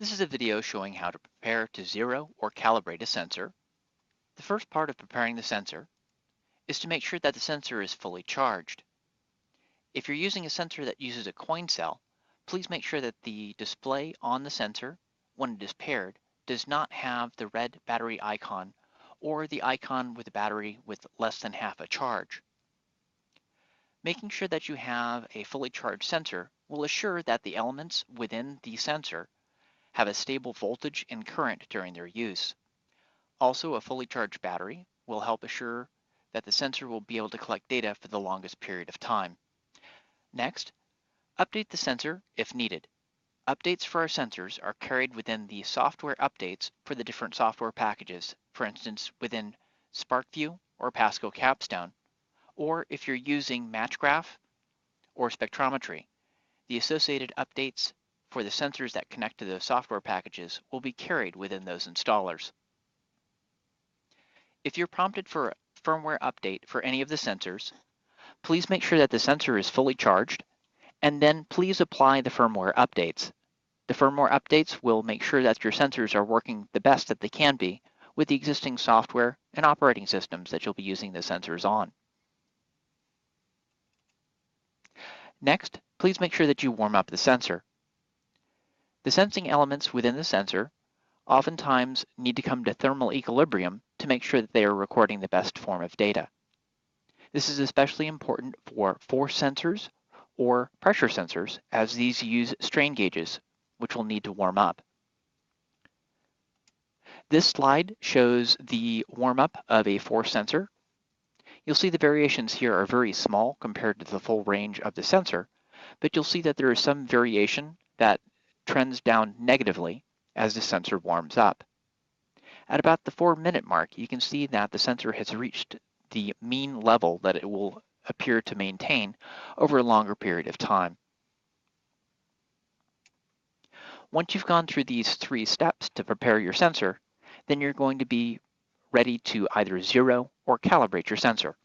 This is a video showing how to prepare to zero or calibrate a sensor. The first part of preparing the sensor is to make sure that the sensor is fully charged. If you're using a sensor that uses a coin cell, please make sure that the display on the sensor when it is paired does not have the red battery icon or the icon with a battery with less than half a charge. Making sure that you have a fully charged sensor will assure that the elements within the sensor have a stable voltage and current during their use. Also, a fully charged battery will help assure that the sensor will be able to collect data for the longest period of time. Next, update the sensor if needed. Updates for our sensors are carried within the software updates for the different software packages, for instance, within SparkView or PASCO Capstone, or if you're using MatchGraph or spectrometry, the associated updates for the sensors that connect to those software packages will be carried within those installers. If you're prompted for a firmware update for any of the sensors, please make sure that the sensor is fully charged, and then please apply the firmware updates. The firmware updates will make sure that your sensors are working the best that they can be with the existing software and operating systems that you'll be using the sensors on. Next, please make sure that you warm up the sensor. The sensing elements within the sensor oftentimes need to come to thermal equilibrium to make sure that they are recording the best form of data. This is especially important for force sensors or pressure sensors, as these use strain gauges, which will need to warm up. This slide shows the warm-up of a force sensor. You'll see the variations here are very small compared to the full range of the sensor, but you'll see that there is some variation that trends down negatively as the sensor warms up. At about the 4-minute mark, you can see that the sensor has reached the mean level that it will appear to maintain over a longer period of time. Once you've gone through these 3 steps to prepare your sensor, then you're going to be ready to either zero or calibrate your sensor.